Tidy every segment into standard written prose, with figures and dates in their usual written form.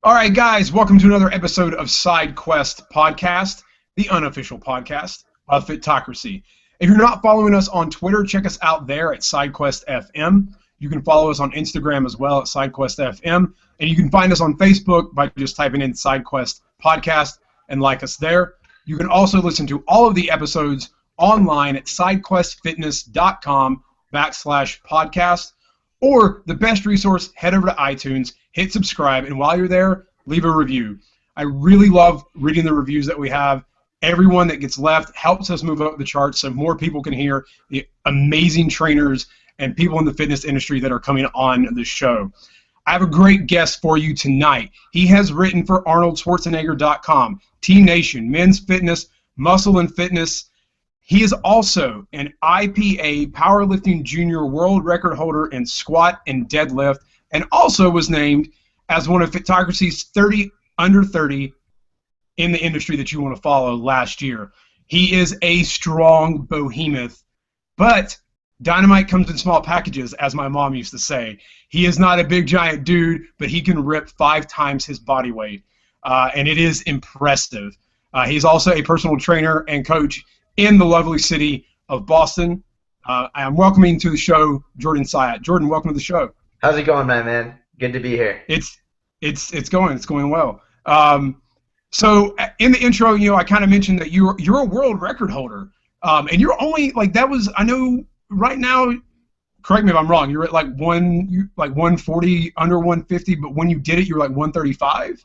All right, guys, welcome to another episode of Side Quest Podcast, the unofficial podcast of Fitocracy. If you're not following us on Twitter, check us out there at SideQuestFM. You can follow us on Instagram as well at SideQuestFM, and you can find us on Facebook by just typing in SideQuest Podcast and like us there. You can also listen to all of the episodes online at SideQuestFitness.com/podcast, or the best resource, head over to iTunes, hit subscribe, and while you're there, leave a review. I really love reading the reviews that we have. Everyone that gets left helps us move up the charts so more people can hear the amazing trainers and people in the fitness industry that are coming on the show. I have a great guest for you tonight. He has written for ArnoldSchwarzenegger.com, T Nation, Men's Fitness, Muscle and Fitness. He is also an IPA Powerlifting Junior World Record holder in squat and deadlift, and also was named as one of Fitocracy's 30 under 30 in the industry that you want to follow last year. He is a strong behemoth, but dynamite comes in small packages, as my mom used to say. He is not a big giant dude, but he can rip 5 times his body weight, and it is impressive. He's also a personal trainer and coach in the lovely city of Boston. I am welcoming to the show Jordan Syatt. Jordan, welcome to the show. How's it going, my man? Good to be here. It's going well. So in the intro, I kind of mentioned that you're a world record holder, and you're only I know right now. Correct me if I'm wrong. You're at like 140 under 150, but when you did it, you were like 135.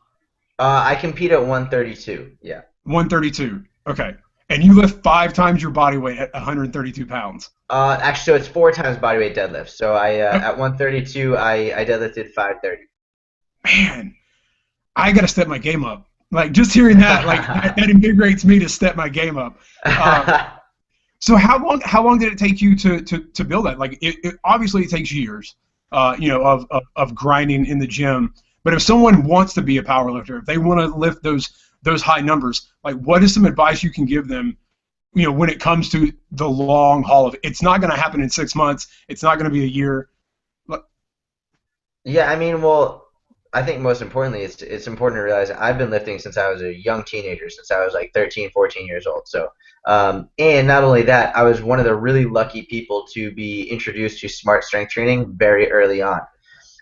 I compete at 132. Yeah. 132. Okay. And you lift 5 times your body weight at 132 pounds. Actually, so it's 4 times body weight deadlift. So at 132, I deadlifted 530. Man, I got to step my game up. Like, just hearing that, that invigorates me to step my game up. So how long did it take you to build that? Like, obviously it takes years, of grinding in the gym. But if someone wants to be a powerlifter, if they want to lift those high numbers, like, what is some advice you can give them, when it comes to the long haul of it? It's not going to happen in 6 months. It's not going to be a year. Yeah, I mean, well, I think most importantly, it's important to realize that I've been lifting since I was a young teenager, since I was like 13, 14 years old. So, and not only that, I was one of the really lucky people to be introduced to smart strength training very early on.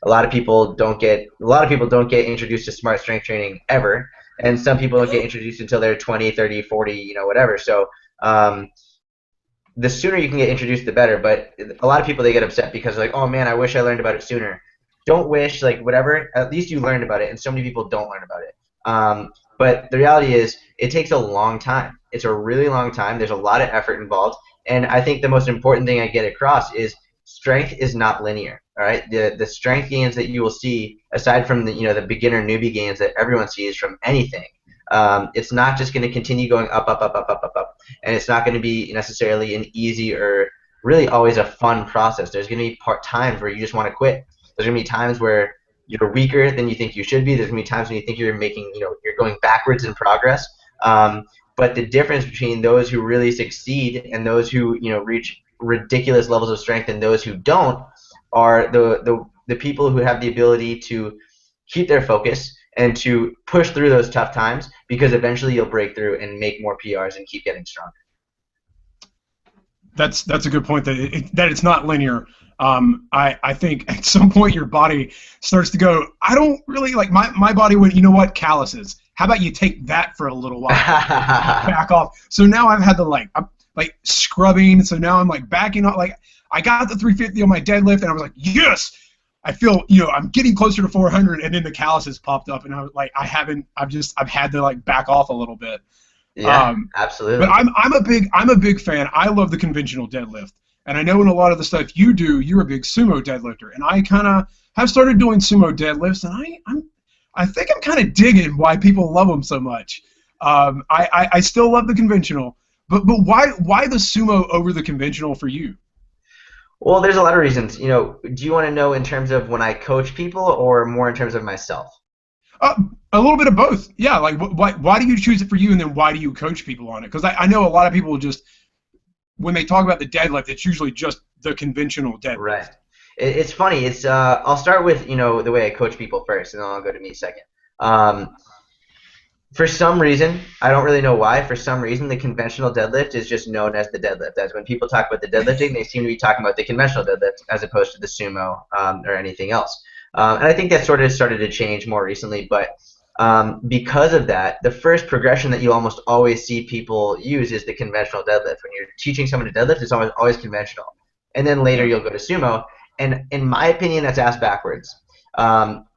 A lot of people don't get introduced to smart strength training ever. And some people don't get introduced until they're 20, 30, 40, whatever. So the sooner you can get introduced, the better. But a lot of people, they get upset because they're like, oh, man, I wish I learned about it sooner. Don't wish, whatever. At least you learned about it, and so many people don't learn about it. But the reality is it takes a long time. It's a really long time. There's a lot of effort involved. And I think the most important thing I get across is strength is not linear. All right, the strength gains that you will see, aside from the beginner newbie gains that everyone sees from anything, it's not just going to continue going up, and it's not going to be necessarily an easy or really always a fun process. There's going to be times where you just want to quit. There's going to be times where you're weaker than you think you should be. There's going to be times when you think you're making, you're going backwards in progress. But the difference between those who really succeed and those who reach ridiculous levels of strength and those who don't are the people who have the ability to keep their focus and to push through those tough times, because eventually you'll break through and make more PRs and keep getting stronger. That's a good point, that it's not linear. I think at some point your body starts to go, I don't really like my body went, calluses. How about you take that for a little while, back off. So now I've had I'm scrubbing. So now I'm backing off. I got the 350 on my deadlift, and I was like, yes, I feel, I'm getting closer to 400, and then the calluses popped up, and I was like, I've had to back off a little bit. Yeah, absolutely. But I'm a big fan. I love the conventional deadlift, and I know in a lot of the stuff you do, you're a big sumo deadlifter, and I kind of have started doing sumo deadlifts, and I think I'm kind of digging why people love them so much. I still love the conventional, but why the sumo over the conventional for you? Well, there's a lot of reasons. Do you want to know in terms of when I coach people or more in terms of myself? A little bit of both. Yeah, why do you choose it for you, and then why do you coach people on it? Because I know a lot of people just, when they talk about the deadlift, it's usually just the conventional deadlift. Right. It's funny. I'll start with the way I coach people first, and then I'll go to me second. For some reason, I don't really know why, for some reason, the conventional deadlift is just known as the deadlift. As when people talk about the deadlifting, they seem to be talking about the conventional deadlift as opposed to the sumo or anything else. And I think that sort of started to change more recently, but because of that, the first progression that you almost always see people use is the conventional deadlift. When you're teaching someone to deadlift, it's always conventional. And then later you'll go to sumo. And in my opinion, that's ass backwards.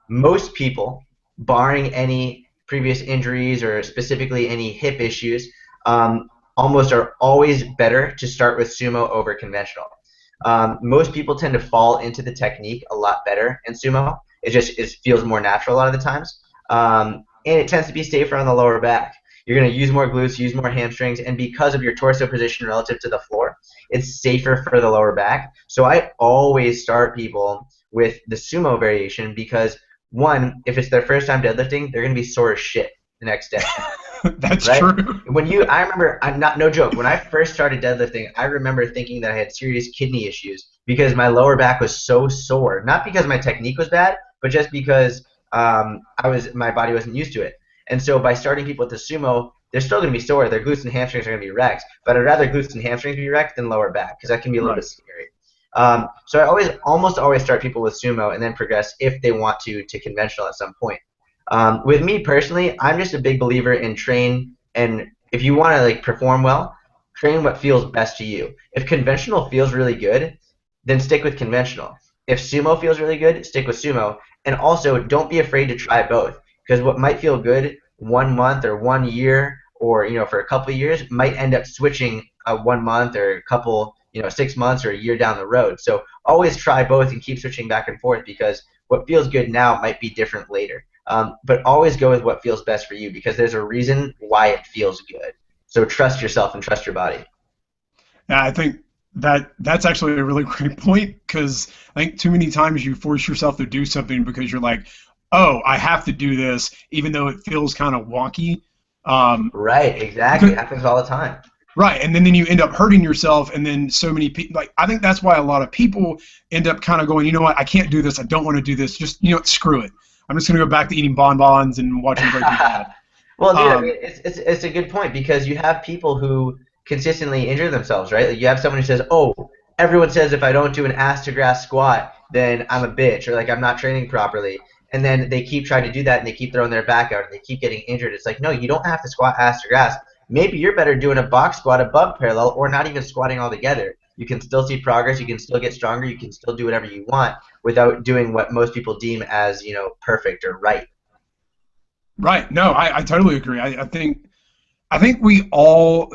Most people, barring any previous injuries or specifically any hip issues, almost are always better to start with sumo over conventional. Most people tend to fall into the technique a lot better in sumo. It feels more natural a lot of the times. And it tends to be safer on the lower back. You're going to use more glutes, use more hamstrings, and because of your torso position relative to the floor, it's safer for the lower back. So I always start people with the sumo variation because, one, if it's their first time deadlifting, they're going to be sore as shit the next day. That's right? True. I remember, no joke, when I first started deadlifting, I remember thinking that I had serious kidney issues because my lower back was so sore. Not because my technique was bad, but just because my body wasn't used to it. And so by starting people with the sumo, they're still going to be sore. Their glutes and hamstrings are going to be wrecked. But I'd rather glutes and hamstrings be wrecked than lower back because that can be a little bit scary. So I almost always start people with sumo and then progress if they want to conventional at some point. With me personally, I'm just a big believer in train, and if you want to perform well, train what feels best to you. If conventional feels really good, then stick with conventional. If sumo feels really good, stick with sumo. And also, don't be afraid to try both, because what might feel good 1 month or 1 year or for a couple of years might end up switching 1 month or a couple 6 months or a year down the road. So always try both and keep switching back and forth, because what feels good now might be different later. But always go with what feels best for you, because there's a reason why it feels good. So trust yourself and trust your body. Yeah, I think that's actually a really great point, because I think too many times you force yourself to do something because you're like, oh, I have to do this, even though it feels kind of wonky. Right, exactly. It happens all the time. Right, and then you end up hurting yourself, and then so many people, I think that's why a lot of people end up kind of going, you know what, I can't do this, I don't want to do this, just, screw it. I'm just going to go back to eating bonbons and watching Breaking Bad. Well, dude, I mean, it's a good point, because you have people who consistently injure themselves, right? You have someone who says, oh, everyone says if I don't do an ass-to-grass squat, then I'm a bitch, or I'm not training properly. And then they keep trying to do that, and they keep throwing their back out, and they keep getting injured. It's like, no, you don't have to squat ass-to-grass. Maybe you're better doing a box squat above parallel, or not even squatting altogether. You can still see progress. You can still get stronger. You can still do whatever you want without doing what most people deem as, perfect or right. Right. No, I totally agree. I think we all.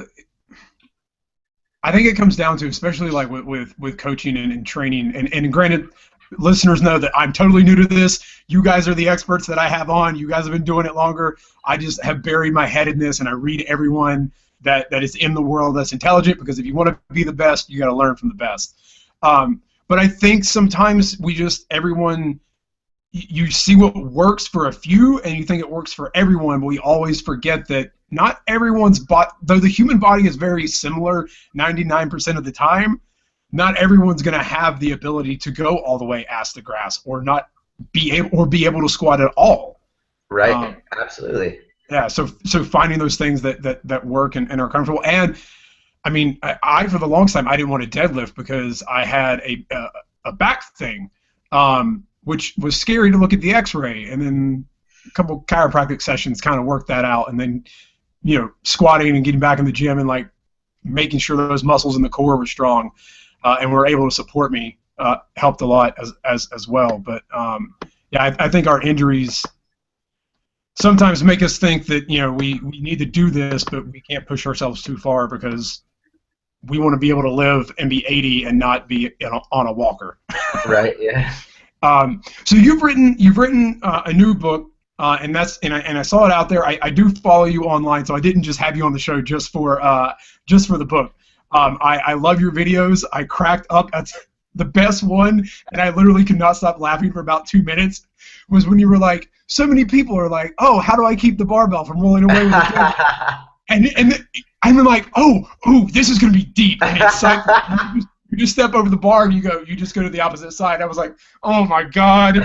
I think it comes down to, especially with coaching and training, and granted, listeners know that I'm totally new to this. You guys are the experts that I have on. You guys have been doing it longer. I just have buried my head in this, and I read everyone that is in the world that's intelligent, because if you want to be the best, you got to learn from the best. But I think sometimes everyone, you see what works for a few, and you think it works for everyone, but we always forget that not everyone's body, though the human body is very similar 99% of the time, not everyone's going to have the ability to go all the way ass to grass, or not be able to squat at all. Right. Absolutely. Yeah. So finding those things that work and are comfortable. And I mean, I for the longest time I didn't want to deadlift because I had a back thing, which was scary to look at the X-ray, and then a couple chiropractic sessions kind of worked that out, and then squatting and getting back in the gym and making sure those muscles in the core were strong. And were able to support me, helped a lot as well. But yeah, I think our injuries sometimes make us think that we need to do this, but we can't push ourselves too far, because we want to be able to live and be 80 and not be on a walker. Right. Yeah. So you've written a new book, and I saw it out there. I do follow you online, so I didn't just have you on the show just for the book. I love your videos. I cracked up at the best one, and I literally could not stop laughing for about 2 minutes, was when you were like, so many people are like, oh, how do I keep the barbell from rolling away with the and I'm like, oh, this is going to be deep. And it's like, You just step over the bar and you just go to the opposite side. I was like, oh my God.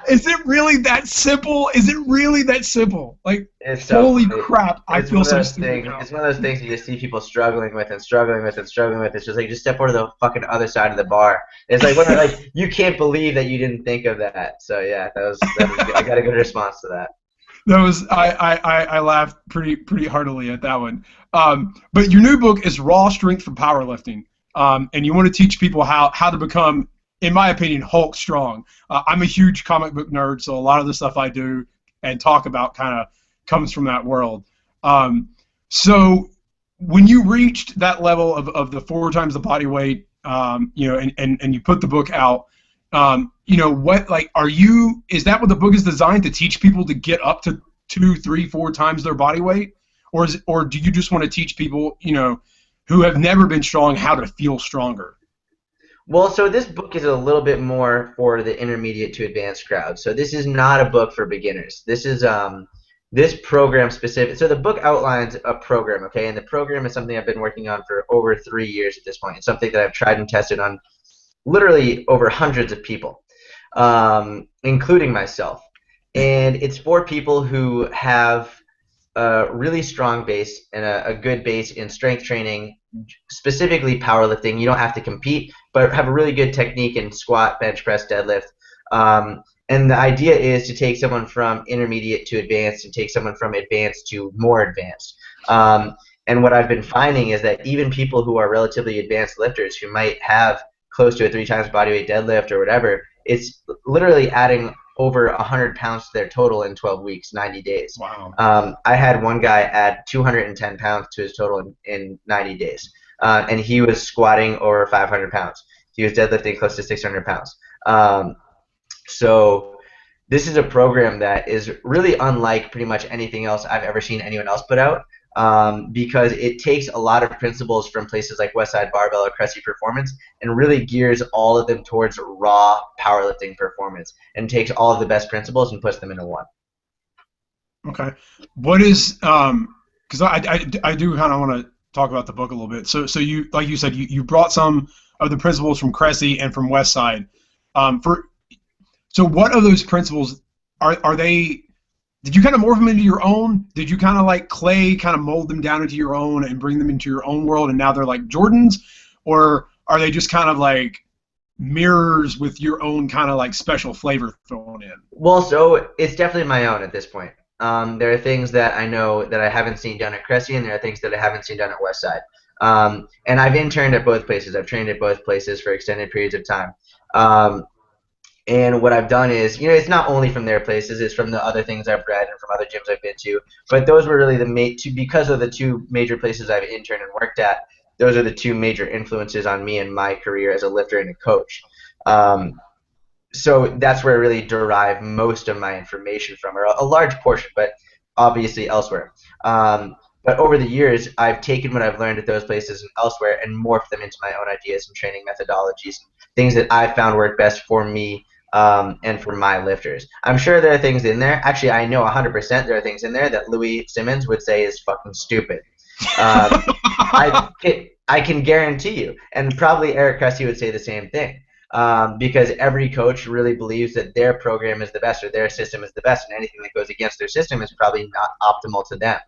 Is it really that simple? Is it really that simple? Like, It's so holy funny. crap, I It's one feel of so those stupid things. now. It's one of those things you just see people struggling with and struggling with and struggling with. It's just like just step over to the fucking other side of the bar. It's like you can't believe that you didn't think of that. So yeah, that was good. I got a good response to that. That was I laughed pretty heartily at that one. But your new book is Raw Strength for Powerlifting, and you want to teach people how to become, in my opinion, Hulk strong. I'm a huge comic book nerd, so a lot of the stuff I do and talk about kind of comes from that world. So when you reached that level of the 4 times the body weight, and you put the book out. What, like, is that what the book is designed to teach people, to get up to 2, 3, 4 times their body weight? Or do you just want to teach people, who have never been strong, how to feel stronger? Well, so this book is a little bit more for the intermediate to advanced crowd. So this is not a book for beginners. This is this program specific. So the book outlines a program, okay? And the program is something I've been working on for over 3 years at this point. It's something that I've tried and tested on literally over hundreds of people, including myself. And it's for people who have a really strong base and a good base in strength training, specifically powerlifting. You don't have to compete, but have a really good technique in squat, bench press, deadlift. And the idea is to take someone from intermediate to advanced and take someone from advanced to more advanced. And what I've been finding is that even people who are relatively advanced lifters who might have close to a 3 times bodyweight deadlift or whatever, it's literally adding over 100 pounds to their total in 12 weeks, 90 days. Wow. I had one guy add 210 pounds to his total in 90 days. And he was squatting over 500 pounds. He was deadlifting close to 600 pounds. So this is a program that is really unlike pretty much anything else I've ever seen anyone else put out, because it takes a lot of principles from places like Westside Barbell or Cressy Performance and really gears all of them towards raw powerlifting performance and takes all of the best principles and puts them into one. Okay. What is, because I do kind of want to talk about the book a little bit. So you, like you said, you brought some of the principles from Cressy and from Westside. So what of those principles are they? Did you kind of morph them into your own? Did you kind of like clay, kind of mold them down into your own and bring them into your own world, and now they're like Jordans? Or are they just kind of like mirrors with your own kind of like special flavor thrown in? Well, so it's definitely my own at this point. There are things that I know that I haven't seen done at Cressy, and there are things that I haven't seen done at Westside. And I've interned at both places. I've trained at both places for extended periods of time. And what I've done is, it's not only from their places, it's from the other things I've read and from other gyms I've been to. But those were really because of the 2 major places I've interned and worked at, those are the 2 major influences on me and my career as a lifter and a coach. So that's where I really derive most of my information from, or a large portion, but obviously elsewhere. But over the years, I've taken what I've learned at those places and elsewhere and morphed them into my own ideas and training methodologies, and things that I found work best for me and for my lifters. I'm sure there are things in there. Actually, I know 100% there are things in there that Louis Simmons would say is fucking stupid. I can guarantee you, and probably Eric Cressy would say the same thing. Because every coach really believes that their program is the best or their system is the best, and anything that goes against their system is probably not optimal to them.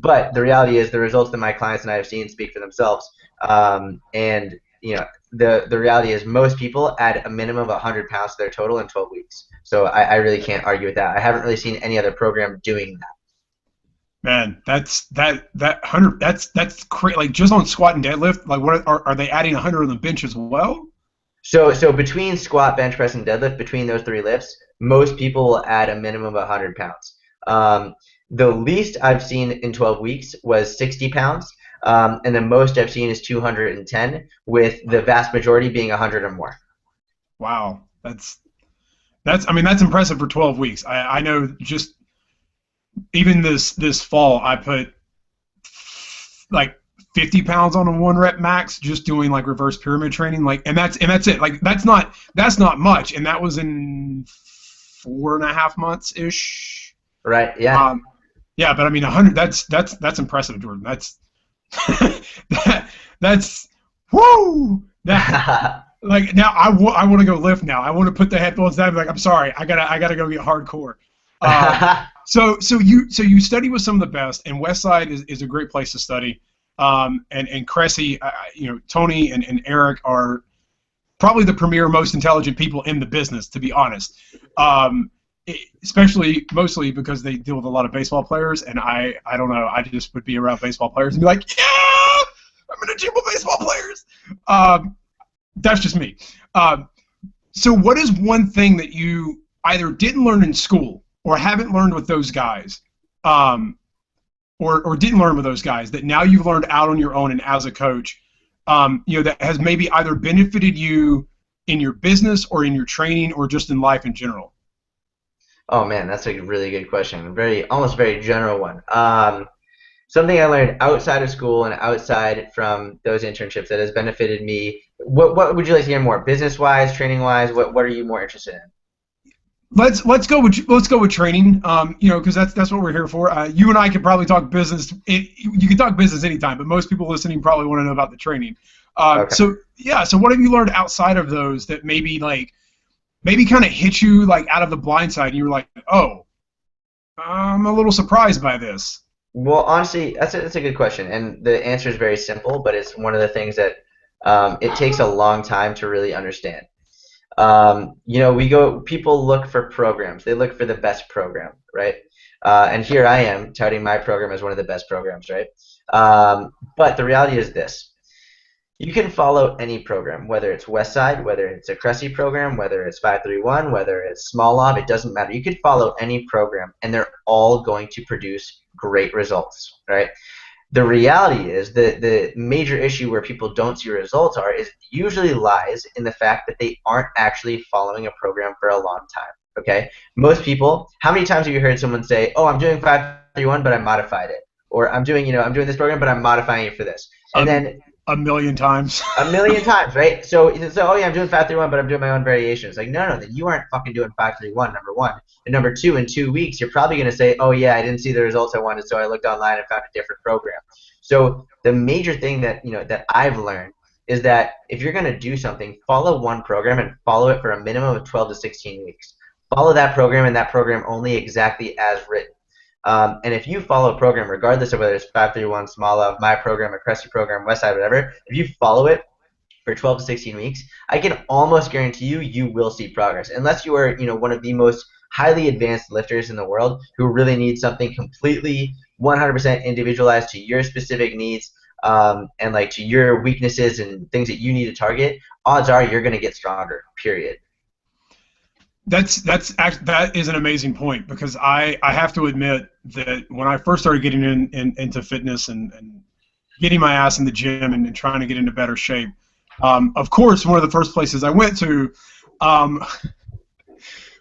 But the reality is the results that my clients and I have seen speak for themselves. And the reality is most people add a minimum of 100 pounds to their total in 12 weeks. So I really can't argue with that. I haven't really seen any other program doing that. Man, that's 100. That's crazy. Like just on squat and deadlift, like what are they adding 100 on the bench as well? So between squat, bench press, and deadlift, between those 3 lifts, most people will add a minimum of 100 pounds. The least I've seen in 12 weeks was 60 pounds, and the most I've seen is 210, with the vast majority being 100 or more. Wow, that's impressive for 12 weeks. I know just even this fall I put like 50 pounds on a 1 rep max just doing like reverse pyramid training, like and that's it. Like that's not much, and that was in 4.5 months ish. Right. Yeah. Yeah, but 100. That's impressive, Jordan. That's Woo! That, like now, I want to go lift now. I want to put the headphones down and be like, I'm sorry, I gotta go get hardcore. So you study with some of the best, and Westside is a great place to study. And Cressy, Tony and Eric are probably the premier, most intelligent people in the business, to be honest. Mostly because they deal with a lot of baseball players, and I don't know, I just would be around baseball players and be like, yeah, I'm in a gym with baseball players. That's just me. So what is one thing that you either didn't learn in school or haven't learned with those guys, or didn't learn with those guys that now you've learned out on your own and as a coach, that has maybe either benefited you in your business or in your training or just in life in general? Oh man, that's a really good question. Almost very general one. Something I learned outside of school and outside from those internships that has benefited me. What would you like to hear more? Business-wise, training-wise, what are you more interested in? Let's go with training. Because that's what we're here for. You and I could probably talk business. You can talk business anytime, but most people listening probably want to know about the training. Okay. So what have you learned outside of those that maybe kind of hit you like out of the blind side, and you were like, oh, I'm a little surprised by this? Well, honestly, that's a good question, and the answer is very simple, but it's one of the things that it takes a long time to really understand. People look for programs. They look for the best program, right? And here I am touting my program as one of the best programs, right? But the reality is this. You can follow any program, whether it's Westside, whether it's a Cressy program, whether it's 531, whether it's Small Lob, it doesn't matter. You could follow any program, and they're all going to produce great results, right? The reality is that the major issue where people don't see results usually lies in the fact that they aren't actually following a program for a long time, okay? Most people, how many times have you heard someone say, oh, I'm doing 531, but I modified it? Or I'm doing this program, but I'm modifying it for this. And then a million times. A million times, right? So, oh yeah, I'm doing 531, but I'm doing my own variations. Like, no, then you aren't fucking doing 531, number one. And number two, in 2 weeks, you're probably going to say, oh yeah, I didn't see the results I wanted, so I looked online and found a different program. So the major thing that I've learned is that if you're going to do something, follow one program and follow it for a minimum of 12 to 16 weeks. Follow that program and that program only exactly as written. And if you follow a program, regardless of whether it's 531, Small Lob, my program, a Cressy program, Westside, whatever, if you follow it for 12 to 16 weeks, I can almost guarantee you will see progress. Unless you are, one of the most highly advanced lifters in the world who really need something completely 100% individualized to your specific needs, and like to your weaknesses and things that you need to target, odds are you're going to get stronger, period. That is an amazing point, because I have to admit that when I first started getting into fitness and getting my ass in the gym and trying to get into better shape, of course one of the first places I went to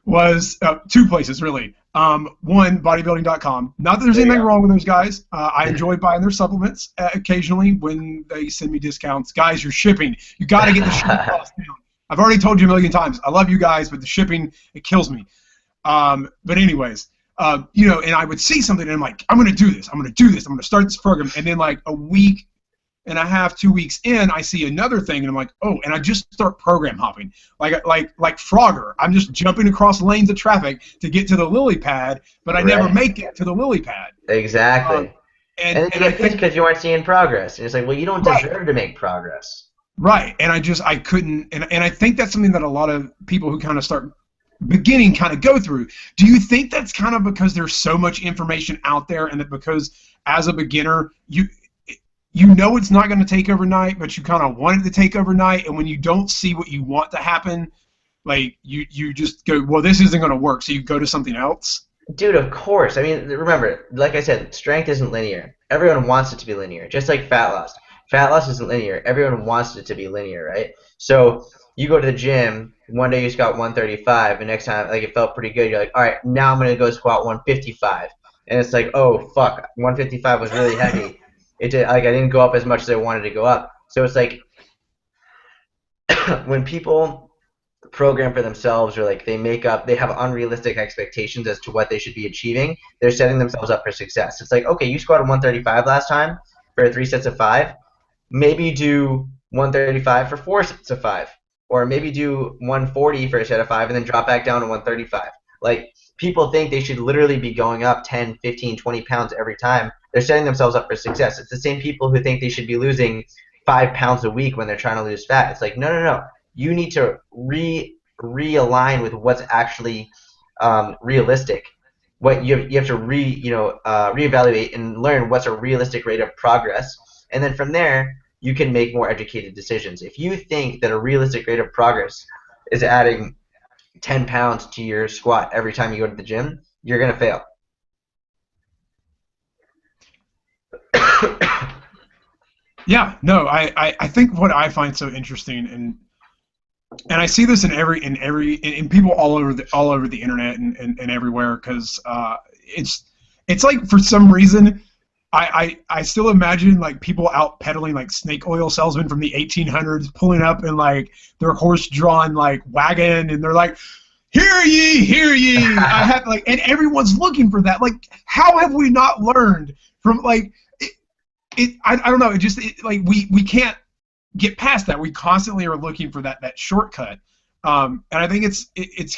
was two places really. One, bodybuilding.com. Not that there's anything wrong with those guys. I enjoy buying their supplements occasionally when they send me discounts. Guys, you're shipping. You got to get the shipping costs down. I've already told you a million times. I love you guys, but the shipping, it kills me. But anyways, and I would see something, and I'm like, I'm going to do this. I'm going to do this. I'm going to start this program. And then like a week and a half, 2 weeks in, I see another thing, and I'm like, oh, and I just start program hopping. Like Frogger. I'm just jumping across lanes of traffic to get to the lily pad, but I never make it to the lily pad. Exactly. And I think because you aren't seeing progress. And it's like, well, you don't deserve to make progress. Right, and I couldn't, and I think that's something that a lot of people who kind of start beginning kind of go through. Do you think that's kind of because there's so much information out there, and that because as a beginner, you know it's not going to take overnight, but you kind of want it to take overnight, and when you don't see what you want to happen, like you just go, well, this isn't going to work, so you go to something else? Dude, of course. I mean, remember, like I said, strength isn't linear. Everyone wants it to be linear, just like fat loss. Fat loss isn't linear. Everyone wants it to be linear, right? So you go to the gym, one day you squat 135, and next time, like, it felt pretty good. You're like, all right, now I'm going to go squat 155. And it's like, oh, fuck, 155 was really heavy. I didn't go up as much as I wanted to go up. So it's like when people program for themselves, or like they have unrealistic expectations as to what they should be achieving, they're setting themselves up for success. It's like, okay, you squatted 135 last time for 3 sets of 5. Maybe do 135 for 4 sets of 5, or maybe do 140 for a set of 5 and then drop back down to 135. Like, people think they should literally be going up 10, 15, 20 pounds every time. They're setting themselves up for success. It's the same people who think they should be losing 5 pounds a week when they're trying to lose fat. It's like, no, no, no. You need to realign with what's actually realistic. What you have to reevaluate and learn what's a realistic rate of progress, and then from there you can make more educated decisions. If you think that a realistic rate of progress is adding 10 pounds to your squat every time you go to the gym, you're gonna fail. Yeah, no, I think what I find so interesting, and I see this in people all over the internet and everywhere, because it's like, for some reason I still imagine like people out peddling like snake oil salesmen from the 1800s pulling up in like their horse-drawn like wagon, and they're like, hear ye, I have like, and everyone's looking for that. Like, how have we not learned from like I don't know, like we can't get past that. We constantly are looking for that shortcut, and I think it's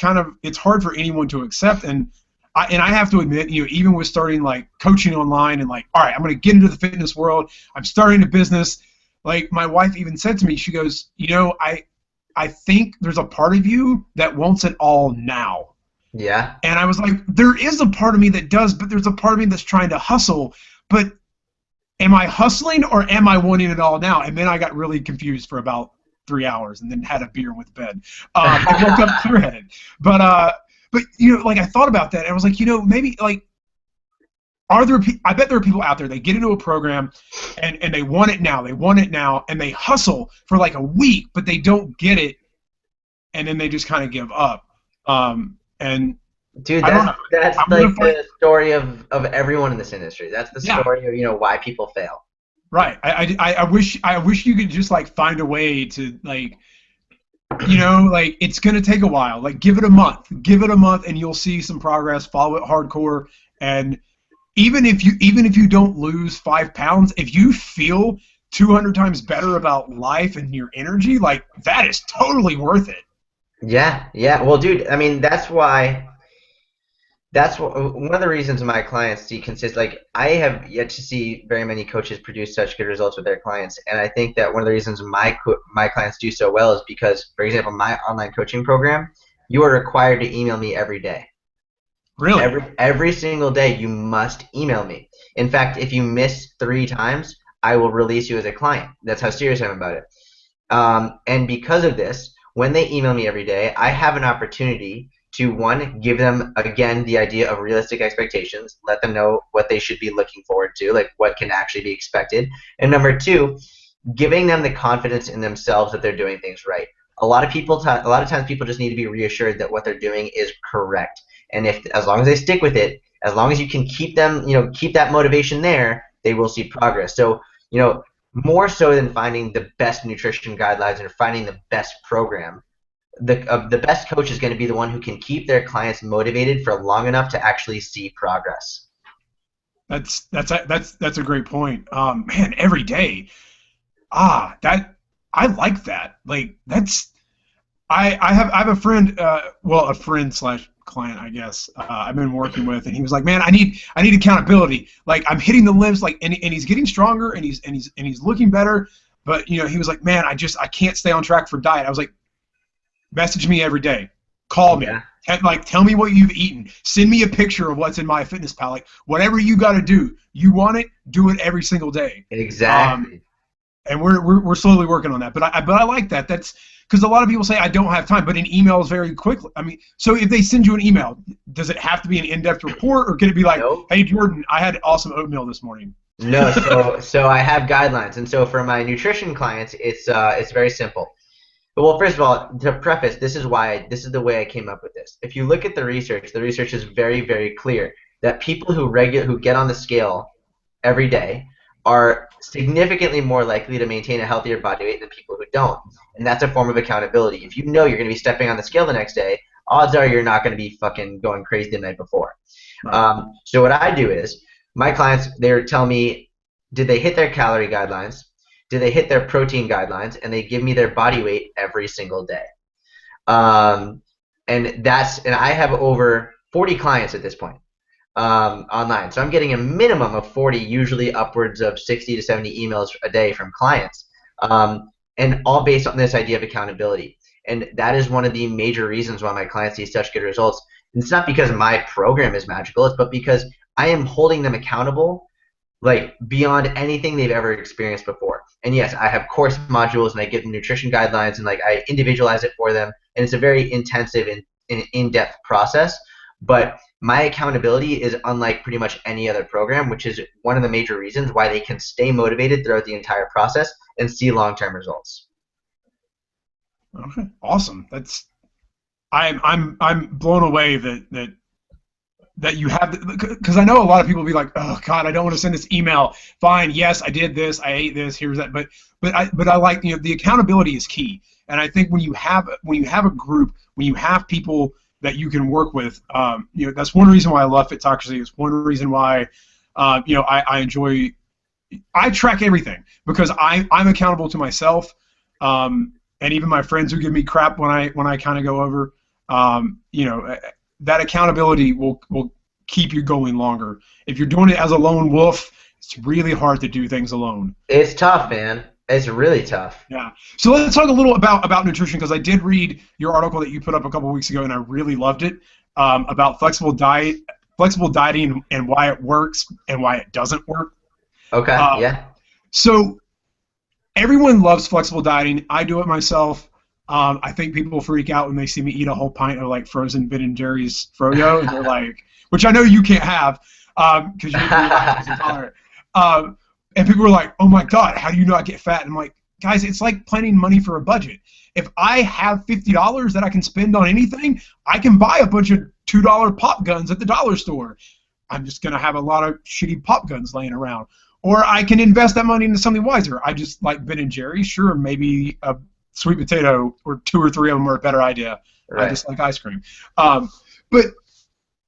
hard for anyone to accept. And I have to admit, even with starting like coaching online and like, all right, I'm going to get into the fitness world, I'm starting a business. Like, my wife even said to me, she goes, I think there's a part of you that wants it all now. Yeah. And I was like, there is a part of me that does, but there's a part of me that's trying to hustle. But am I hustling or am I wanting it all now? And then I got really confused for about 3 hours, and then had a beer and went to bed. And woke up clear-headed. But like, I thought about that, and I was like, maybe like, I bet there are people out there, they get into a program and they want it now, and they hustle for like a week, but they don't get it, and then they just kind of give up. And dude, that's like the story of everyone in this industry. That's the story of why people fail. Right. I wish you could just like find a way to like, like, it's gonna take a while. Like, give it a month, and you'll see some progress. Follow it hardcore, and even if you don't lose 5 pounds, if you feel 200 times better about life and your energy, like, that is totally worth it. Yeah. Well, dude, I mean, that's one of the reasons my clients see like, I have yet to see very many coaches produce such good results with their clients, and I think that one of the reasons my clients do so well is because, for example, my online coaching program, you are required to email me every day. Really? Every single day you must email me. In fact, if you miss 3 times, I will release you as a client. That's how serious I am about it. And because of this, when they email me every day, I have an opportunity to, one, give them, again, the idea of realistic expectations, let them know what they should be looking forward to, like what can actually be expected. And number 2, giving them the confidence in themselves that they're doing things right. A lot of times people just need to be reassured that what they're doing is correct. And as long as they stick with it, as long as you can keep them, keep that motivation there, they will see progress. So, more so than finding the best nutrition guidelines and finding the best program, the best coach is going to be the one who can keep their clients motivated for long enough to actually see progress. That's a great point. Man, every day. I like that. Like, I have a friend, a friend / client, I guess, I've been working with, and he was like, man, I need accountability. Like, I'm hitting the lifts, like, and he's getting stronger, and he's looking better, but he was like, man, I can't stay on track for diet. I was like, message me every day, call me, tell me what you've eaten, send me a picture of what's in MyFitnessPal, like, whatever you got to do, you want it, do it every single day. Exactly. And we're slowly working on that, but I like that. That's because a lot of people say I don't have time, but an email is very quickly. I mean, so if they send you an email, does it have to be an in-depth report, or can it be like, nope, hey Jordan, I had awesome oatmeal this morning? No, so I have guidelines, and so for my nutrition clients, it's very simple. Well, first of all, to preface, this is the way I came up with this. If you look at the research is very, very clear that people who get on the scale every day are significantly more likely to maintain a healthier body weight than people who don't. And that's a form of accountability. If you know you're going to be stepping on the scale the next day, odds are you're not going to be fucking going crazy the night before. Right. So what I do is, my clients, they tell me, did they hit their calorie guidelines? do they hit their protein guidelines, and they give me their body weight every single day. And I have over 40 clients at this point online. So I'm getting a minimum of 40, usually upwards of 60 to 70 emails a day from clients, and all based on this idea of accountability. And that is one of the major reasons why my clients see such good results. And it's not because my program is magical, but because I am holding them accountable like beyond anything they've ever experienced before. And yes, I have course modules, and I give them nutrition guidelines, and like I individualize it for them, and it's a very intensive and in-depth process. But my accountability is unlike pretty much any other program, which is one of the major reasons why they can stay motivated throughout the entire process and see long-term results. Okay, awesome. I'm blown away that you have, because I know a lot of people will be like, oh God, I don't want to send this email. Fine, yes, I did this, I ate this, here's that, but I like, the accountability is key. And I think when you have a group, when you have people that you can work with, that's one reason why I love Fitocracy. It's one reason why I enjoy. I track everything because I'm accountable to myself, and even my friends who give me crap when I kind of go over. That accountability will keep you going longer. If you're doing it as a lone wolf, it's really hard to do things alone. It's tough, man. It's really tough. Yeah. So let's talk a little about nutrition, because I did read your article that you put up a couple weeks ago, and I really loved it, about flexible dieting and why it works and why it doesn't work. Okay. Yeah. So everyone loves flexible dieting. I do it myself. I think people freak out when they see me eat a whole pint of like frozen Ben & Jerry's Froyo, and they're like, which I know you can't have because you're lactose intolerant. And people are like, oh my God, how do you not get fat? And I'm like, guys, it's like planning money for a budget. If I have $50 that I can spend on anything, I can buy a bunch of $2 pop guns at the dollar store. I'm just going to have a lot of shitty pop guns laying around. Or I can invest that money into something wiser. I just like Ben & Jerry's. Sure, maybe a sweet potato or 2 or 3 of them are a better idea. Right. I just like ice cream. But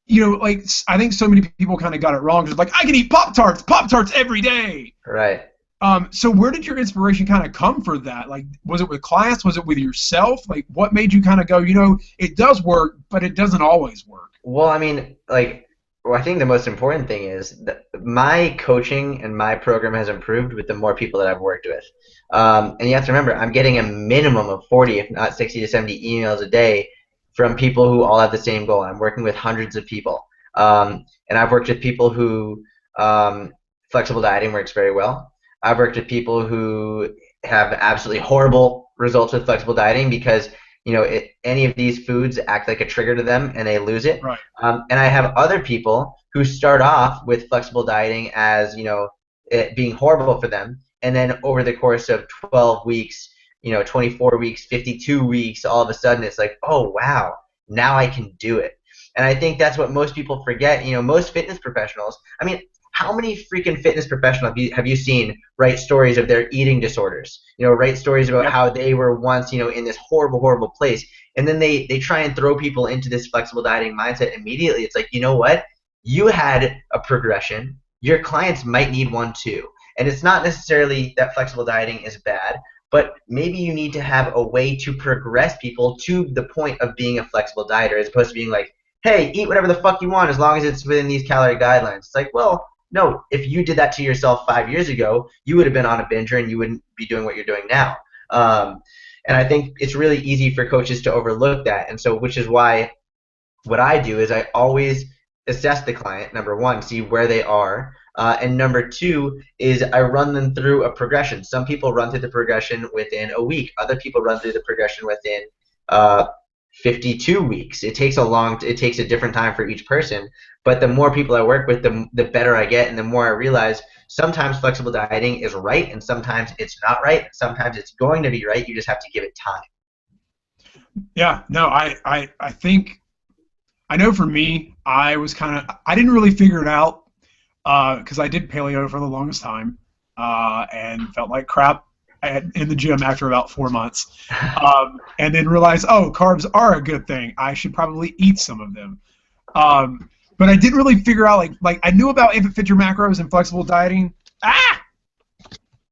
like I think so many people kind of got it wrong. Just like, I can eat Pop-Tarts every day. Right. So where did your inspiration kind of come for that? Like, was it with clients? Was it with yourself? Like, what made you kind of go, it does work, but it doesn't always work? Well, I mean, I think the most important thing is that my coaching and my program has improved with the more people that I've worked with. And you have to remember, I'm getting a minimum of 40, if not 60 to 70 emails a day from people who all have the same goal. I'm working with hundreds of people. And I've worked with people who flexible dieting works very well. I've worked with people who have absolutely horrible results with flexible dieting because any of these foods act like a trigger to them and they lose it. Right. And I have other people who start off with flexible dieting as it being horrible for them, and then over the course of 12 weeks, 24 weeks, 52 weeks, all of a sudden it's like, oh wow, now I can do it. And I think that's what most people forget. Most fitness professionals, I mean, how many freaking fitness professionals have you seen write stories of their eating disorders? Write stories about how they were once, in this horrible, horrible place. And then they try and throw people into this flexible dieting mindset immediately. It's like, you know what? You had a progression. Your clients might need one too. And it's not necessarily that flexible dieting is bad, but maybe you need to have a way to progress people to the point of being a flexible dieter, as opposed to being like, hey, eat whatever the fuck you want as long as it's within these calorie guidelines. It's like, well, no, if you did that to yourself 5 years ago, you would have been on a binger and you wouldn't be doing what you're doing now. And I think it's really easy for coaches to overlook that. And so, which is why what I do is I always assess the client, number one, see where they are. And number two is I run them through a progression. Some people run through the progression within a week. Other people run through the progression within 52 weeks. It takes a different time for each person. But the more people I work with, the better I get, and the more I realize sometimes flexible dieting is right, and sometimes it's not right. Sometimes it's going to be right. You just have to give it time. Yeah. No, I think, I know for me, I didn't really figure it out because I did paleo for the longest time and felt like crap in the gym after about 4 months, and then realized, oh, carbs are a good thing. I should probably eat some of them. But I didn't really figure out, like I knew about If It Fit Your Macros and flexible dieting.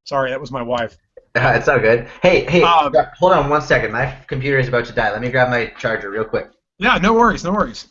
Sorry, that was my wife. It's all good. Hey, Um, hold on 1 second. My computer is about to die. Let me grab my charger real quick. yeah, no worries, no worries.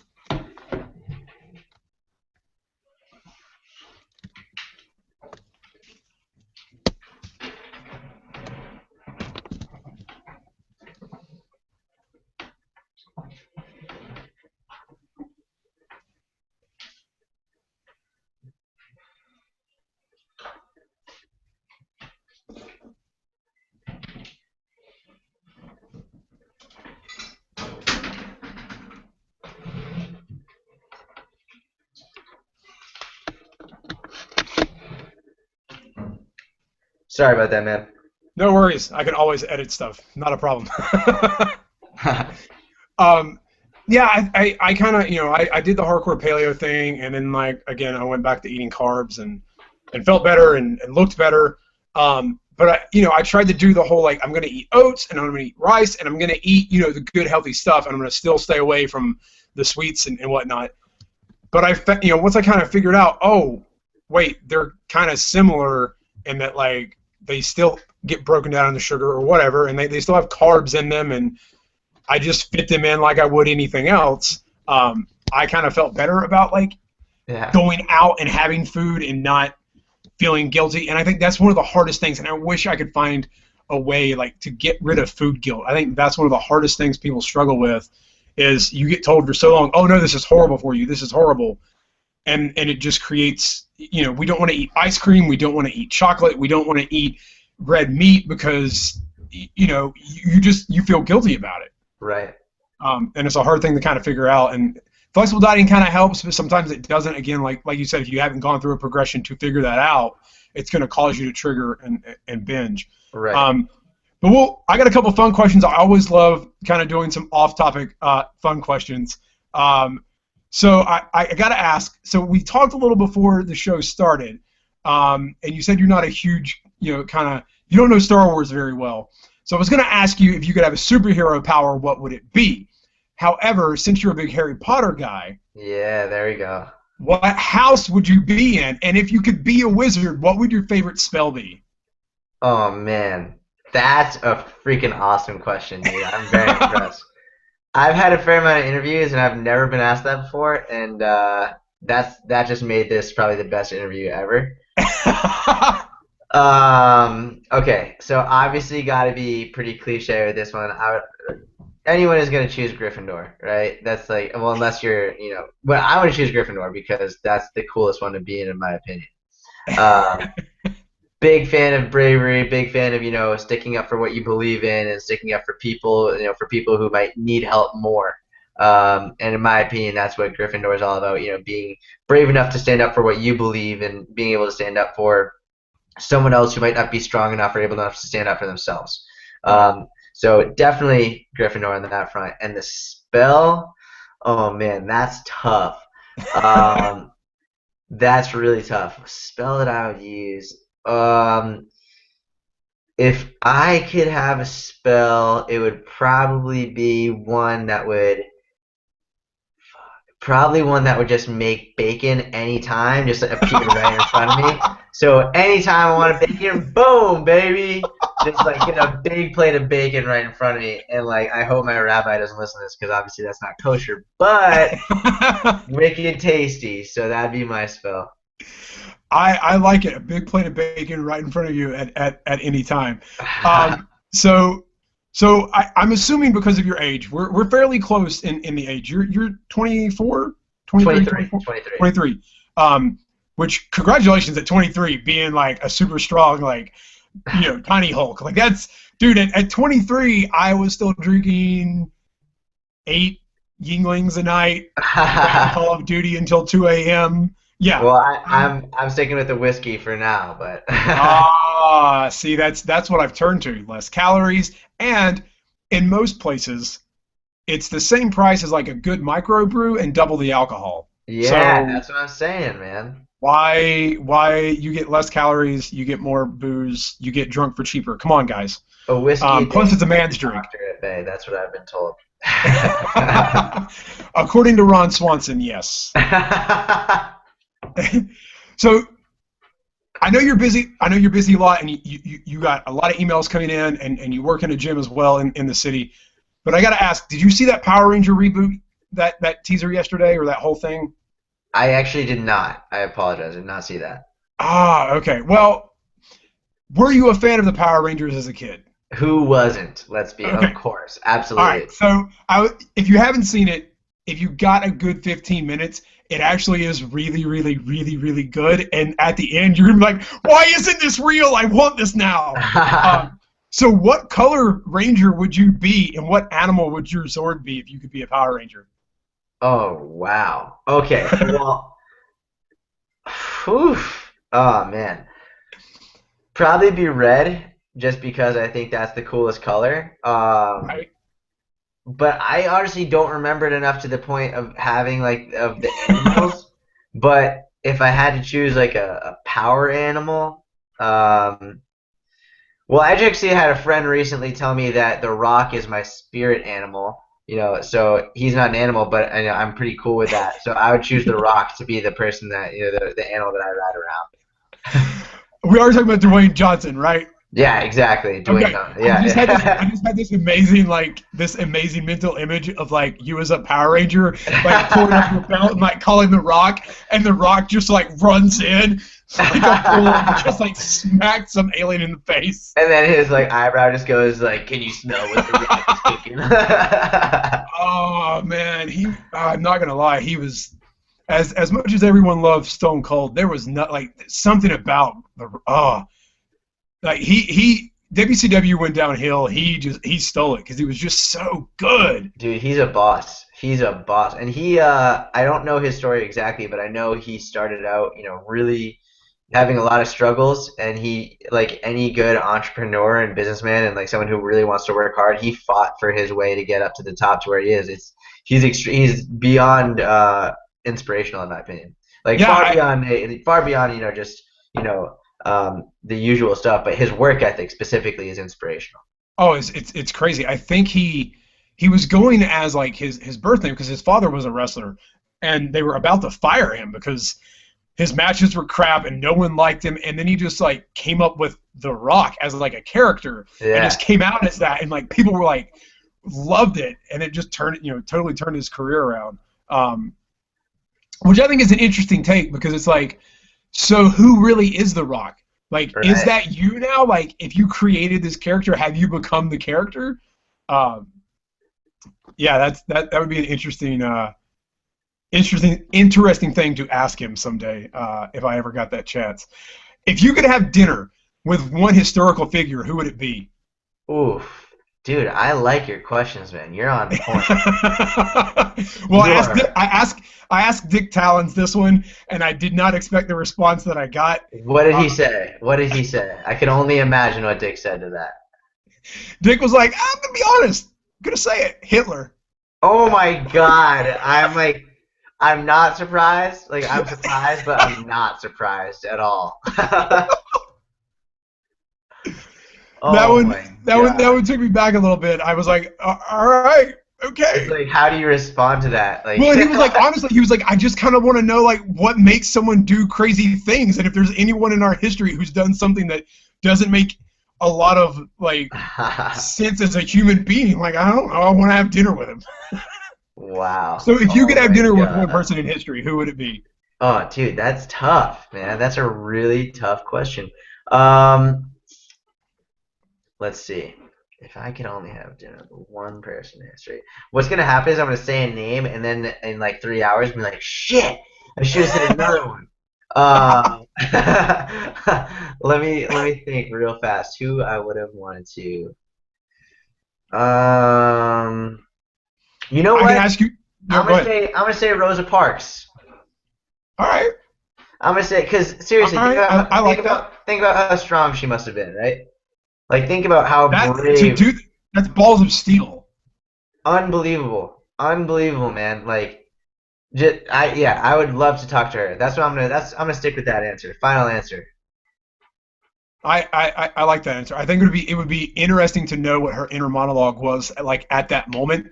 Sorry about that, man. No worries. I can always edit stuff. Not a problem. um, yeah, I kind of, I did the hardcore paleo thing, and then, like, again, I went back to eating carbs and felt better and looked better. But, I tried to do the whole, like, I'm going to eat oats, and I'm going to eat rice, and I'm going to eat, the good, healthy stuff, and I'm going to still stay away from the sweets and whatnot. But once I kind of figured out, oh, wait, they're kind of similar in that, like, they still get broken down into sugar or whatever, and they still have carbs in them, and I just fit them in like I would anything else. I kind of felt better about, like, going out and having food and not feeling guilty, and I think that's one of the hardest things, and I wish I could find a way, like, to get rid of food guilt. I think that's one of the hardest things people struggle with, is you get told for so long, oh, no, this is horrible for you, this is horrible, and it just creates, we don't want to eat ice cream, we don't want to eat chocolate, we don't want to eat red meat because, you feel guilty about it. Right. And it's a hard thing to kind of figure out, and flexible dieting kind of helps, but sometimes it doesn't. Again, like you said, if you haven't gone through a progression to figure that out, it's going to cause you to trigger and binge. Right. But I got a couple fun questions. I always love kind of doing some off-topic fun questions. So I got to ask, so we talked a little before the show started, and you said you're not a huge, you don't know Star Wars very well. So I was going to ask you, if you could have a superhero power, what would it be? However, since you're a big Harry Potter guy, yeah, there you go. What house would you be in? And if you could be a wizard, what would your favorite spell be? Oh, man. That's a freaking awesome question, dude. I'm very impressed. I've had a fair amount of interviews, and I've never been asked that before, and that just made this probably the best interview ever. Okay, so obviously got to be pretty cliche with this one. Anyone is going to choose Gryffindor, right? That's like, well, unless you're, but I want to choose Gryffindor because that's the coolest one to be in my opinion. Big fan of bravery, big fan of, sticking up for what you believe in and sticking up for people, for people who might need help more. And in my opinion, that's what Gryffindor is all about, being brave enough to stand up for what you believe and being able to stand up for someone else who might not be strong enough or able enough to stand up for themselves. So definitely Gryffindor on that front. And the spell, oh man, that's tough. That's really tough. Spell that I would use. If I could have a spell, it would probably be one that would just make bacon anytime, just appear right in front of me. So anytime I want a bacon, boom, baby. Just like get a big plate of bacon right in front of me. And like, I hope my rabbi doesn't listen to this because obviously that's not kosher, but wicked tasty. So that'd be my spell. I like it. A big plate of bacon right in front of you at any time. So I'm assuming because of your age, we're fairly close in the age. You're 24? 23. Which, congratulations at 23, being like a super strong, like, tiny Hulk. Like, that's, dude, at 23, I was still drinking 8 Yinglings a night, playing Call of Duty until 2 a.m. Yeah. Well, I'm sticking with the whiskey for now, but. See, that's what I've turned to. Less calories, and in most places, it's the same price as like a good microbrew and double the alcohol. Yeah, so that's what I'm saying, man. Why you get less calories, you get more booze, you get drunk for cheaper. Come on, guys. A whiskey. Plus, it's a man's drink. That's what I've been told. According to Ron Swanson, yes. So I know you're busy. I know you're busy a lot, and you got a lot of emails coming in, and you work in a gym as well in the city. But I got to ask, did you see that Power Ranger reboot, that teaser yesterday, or that whole thing? I actually did not. I apologize. I did not see that. Ah, okay. Well, were you a fan of the Power Rangers as a kid? Who wasn't? Let's be. Okay. Of course. Absolutely. All right. So if you haven't seen it, if you got a good 15 minutes, it actually is really, really, really, really good. And at the end, you're going to be like, why isn't this real? I want this now. So what color Ranger would you be, and what animal would your Zord be if you could be a Power Ranger? Oh, wow. Okay. Well, oof. Oh, man. Probably be red, just because I think that's the coolest color. Right. But I honestly don't remember it enough to the point of having, like, of the animals. But if I had to choose, like, a power animal, well, I actually had a friend recently tell me that the Rock is my spirit animal. So he's not an animal, but I'm pretty cool with that. So I would choose the Rock to be the person that, the animal that I ride around. We are talking about Dwayne Johnson, right? Yeah, exactly. Dwayne Johnson. Yeah. I just had this amazing mental image of like you as a Power Ranger, like pulling up your belt and like calling the Rock, and the Rock just like runs in, like a bull, and just like smacks some alien in the face. And then his like eyebrow just goes like, "Can you smell what the Rock is cooking?" Oh man, I'm not gonna lie, he was as much as everyone loved Stone Cold. There was not like something about the like he WCW went downhill. He stole it because he was just so good. Dude, he's a boss. He's a boss, and he I don't know his story exactly, but I know he started out really having a lot of struggles, and he, like any good entrepreneur and businessman and like someone who really wants to work hard, he fought for his way to get up to the top to where he is. He's beyond inspirational in my opinion. Like far beyond just the usual stuff, but his work ethic specifically is inspirational. Oh, it's crazy. I think he was going as like his birth name because his father was a wrestler, and they were about to fire him because his matches were crap and no one liked him, and then he just like came up with The Rock as like a character and just came out as that, and like people were like loved it, and it just totally turned his career around, which I think is an interesting take because it's like, so who really is The Rock? Like, right. Is that you now? Like, if you created this character, have you become the character? Yeah, that would be an interesting thing to ask him someday if I ever got that chance. If you could have dinner with one historical figure, who would it be? Oof. Dude, I like your questions, man. You're on point. Well, I asked Dick Talons this one, and I did not expect the response that I got. What did he say? What did he say? I can only imagine what Dick said to that. Dick was like, I'm going to be honest. I'm going to say it. Hitler. Oh, my God. I'm not surprised. Like, I'm surprised, but I'm not surprised at all. That one took me back a little bit. I was like, all right, okay. It's like, how do you respond to that? Like, well, he was like, honestly, I just kind of want to know, like, what makes someone do crazy things, and if there's anyone in our history who's done something that doesn't make a lot of like sense as a human being. Like, I don't know, I want to have dinner with him. Wow. So if you could have dinner with one person in history, who would it be? Oh, dude, that's tough, man. That's a really tough question. Let's see. If I could only have dinner with one person in history, what's gonna happen is I'm gonna say a name, and then in like 3 hours, be like, shit, I should have said another one. Let me think real fast. Who I would have wanted to. You know what? I can ask you. No, I'm gonna say Rosa Parks. All right. I'm gonna say, because seriously, think about how strong she must have been, right? Like, think about how brave. Dude, that's balls of steel. Unbelievable, man. Like, I would love to talk to her. That's what I'm gonna stick with that answer. Final answer. I like that answer. I think it would be interesting to know what her inner monologue was like at that moment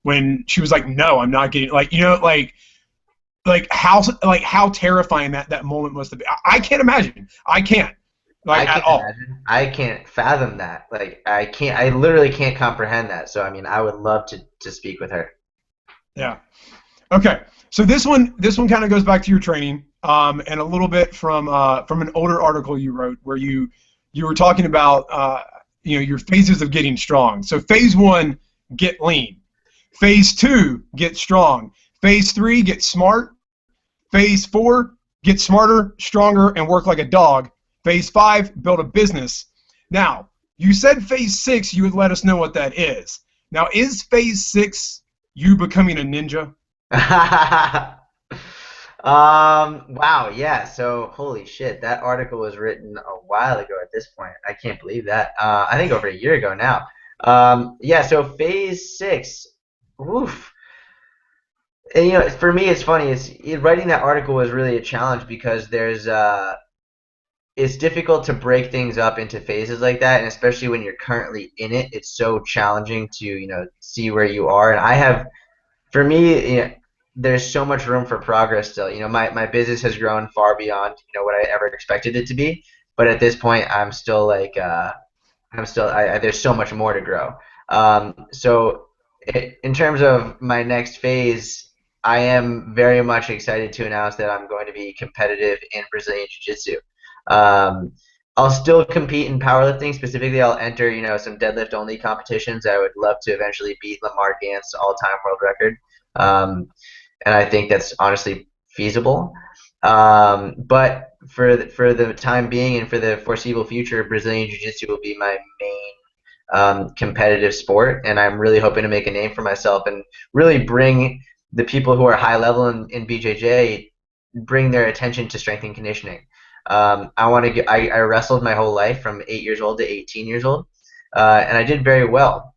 when she was like, "No, I'm not getting," like, how terrifying that moment must have been. I can't imagine. I can't. Like, at all. Imagine. I can't fathom that. Like, I can't. I literally can't comprehend that. So I mean, I would love to speak with her. Yeah. Okay. So this one kind of goes back to your training, and a little bit from an older article you wrote where you were talking about your phases of getting strong. So phase 1, get lean. Phase 2, get strong. Phase 3, get smart. Phase 4, get smarter, stronger, and work like a dog. Phase 5, build a business. Now, you said phase 6, you would let us know what that is. Now, is phase 6 you becoming a ninja? Wow, yeah. So, holy shit, that article was written a while ago at this point. I can't believe that. I think over a year ago now. Yeah, so phase 6, oof. And, for me, it's funny. Writing that article was really a challenge because it's difficult to break things up into phases like that, and especially when you're currently in it, it's so challenging to see where you are. And for me, there's so much room for progress still. My business has grown far beyond what I ever expected it to be, but at this point, I'm still there's so much more to grow. So in terms of my next phase, I am very much excited to announce that I'm going to be competitive in Brazilian Jiu-Jitsu. I'll still compete in powerlifting. Specifically, I'll enter, some deadlift only competitions. I would love to eventually beat Lamar Gant's all-time world record. And I think that's honestly feasible. But for the time being and for the foreseeable future, Brazilian Jiu-Jitsu will be my main competitive sport, and I'm really hoping to make a name for myself and really bring the people who are high level in BJJ, bring their attention to strength and conditioning. I wrestled my whole life from 8 years old to 18 years old, and I did very well.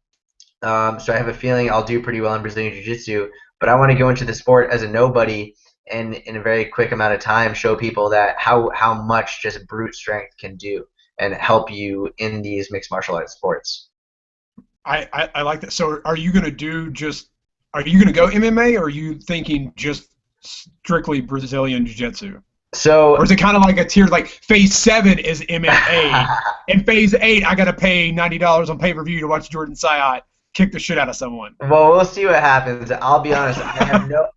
So I have a feeling I'll do pretty well in Brazilian Jiu-Jitsu, but I want to go into the sport as a nobody and in a very quick amount of time show people that how much just brute strength can do and help you in these mixed martial arts sports. I like that. So are you going to go MMA, or are you thinking just strictly Brazilian Jiu-Jitsu? So, or is it kind of like a tier, like phase 7 is MMA, and phase 8 I got to pay $90 on pay-per-view to watch Jordan Syatt kick the shit out of someone? Well, we'll see what happens. I'll be honest, I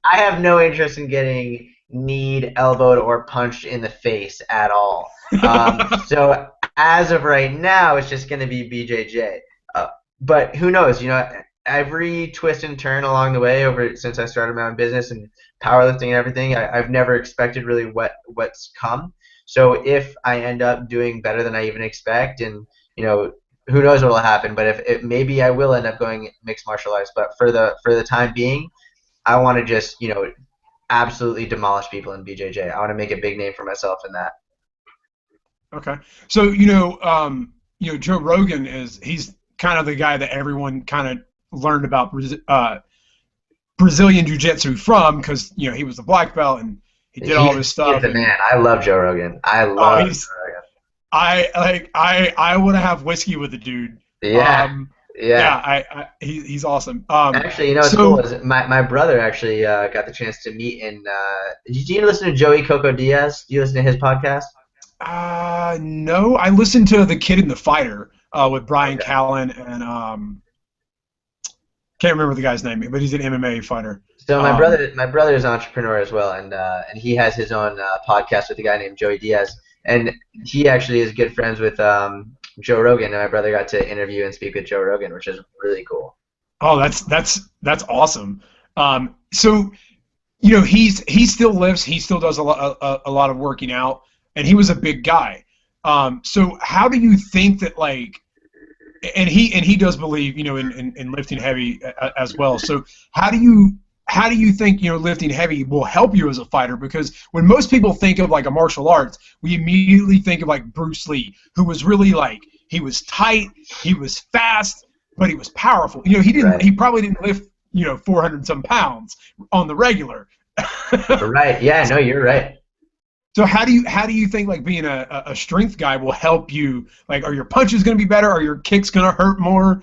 have no interest in getting kneed, elbowed, or punched in the face at all. So as of right now, it's just going to be BJJ. But who knows? Every twist and turn along the way since I started my own business and powerlifting and everything, I've never expected really what's come. So if I end up doing better than I even expect, and who knows what will happen, but if maybe I will end up going mixed martial arts. But for the time being, I want to just absolutely demolish people in BJJ. I want to make a big name for myself in that. Okay, so Joe Rogan he's kind of the guy that everyone kind of learned about Brazilian Jiu-Jitsu from, because he was a black belt and he did all this stuff. He's the man. I love Joe Rogan. I love Joe Rogan. I want to have whiskey with the dude. Yeah. He's awesome. Actually, what's cool is my brother actually got the chance to meet in. Did you listen to Joey Coco Diaz? Do you listen to his podcast? No, I listened to The Kid and the Fighter with Brian Callen and can't remember the guy's name, but he's an MMA fighter. So my brother is an entrepreneur as well, and he has his own podcast with a guy named Joey Diaz, and he actually is good friends with Joe Rogan, and my brother got to interview and speak with Joe Rogan, which is really cool. Oh, that's awesome. So he still lives, he still does a lot of working out, and he was a big guy. So how do you think that and he does believe in lifting heavy as well. So how do you think lifting heavy will help you as a fighter? Because when most people think of a martial arts, we immediately think of Bruce Lee, who was really he was tight, he was fast, but he was powerful. He probably didn't lift 400 some pounds on the regular. Right. Yeah. No, you're right. So how do you think being a strength guy will help you? Are your punches going to be better? Are your kicks going to hurt more?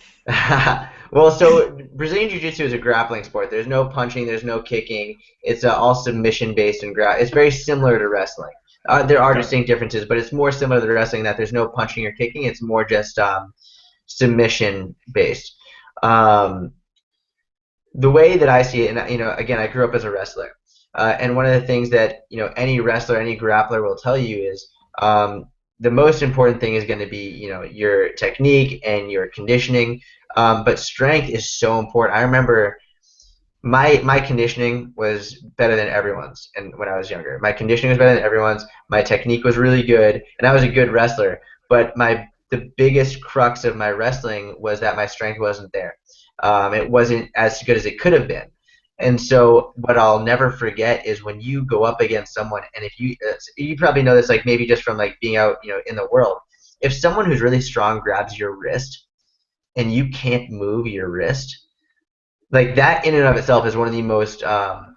Well, so Brazilian Jiu-Jitsu is a grappling sport. There's no punching, there's no kicking. It's all submission based and It's very similar to wrestling. There are Okay. distinct differences, but it's more similar to wrestling that there's no punching or kicking. It's more just submission based. Um, the way that I see it, and again, I grew up as a wrestler, and one of the things that any wrestler, any grappler will tell you is the most important thing is going to be your technique and your conditioning, but strength is so important. I remember my conditioning was better than everyone's, and when I was younger, my conditioning was better than everyone's. My technique was really good, and I was a good wrestler. But the biggest crux of my wrestling was that my strength wasn't there. It wasn't as good as it could have been. And so what I'll never forget is when you go up against someone, and if you probably know this, like maybe just from like being out, in the world, if someone who's really strong grabs your wrist and you can't move your wrist, like that in and of itself is one of the most to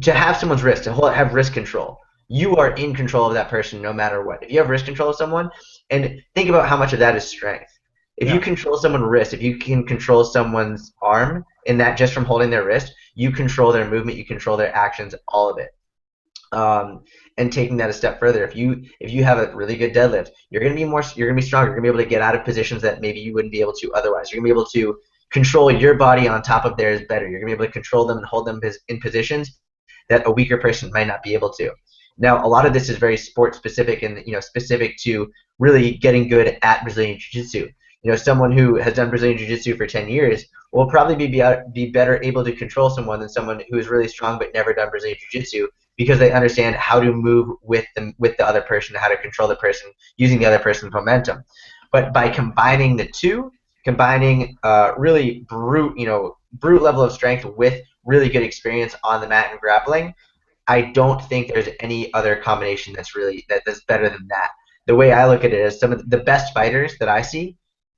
have someone's wrist, have wrist control. You are in control of that person no matter what. If you have wrist control of someone, and think about how much of that is strength. If you Yeah. control someone's wrist, if you can control someone's arm, and that just from holding their wrist, you control their movement, you control their actions, all of it. And taking that a step further, if you have a really good deadlift, you're gonna be stronger. You're gonna be able to get out of positions that maybe you wouldn't be able to otherwise. You're gonna be able to control your body on top of theirs better. You're gonna be able to control them and hold them in positions that a weaker person might not be able to. Now, a lot of this is very sport specific and specific to really getting good at Brazilian Jiu-Jitsu. Someone who has done Brazilian Jiu-Jitsu for 10 years will probably be better able to control someone than someone who is really strong but never done Brazilian Jiu-Jitsu, because they understand how to move with the other person, how to control the person using the other person's momentum. But by combining the two, combining really brute level of strength with really good experience on the mat and grappling, I don't think there's any other combination that's better than that. The way I look at it is some of the best fighters that I see,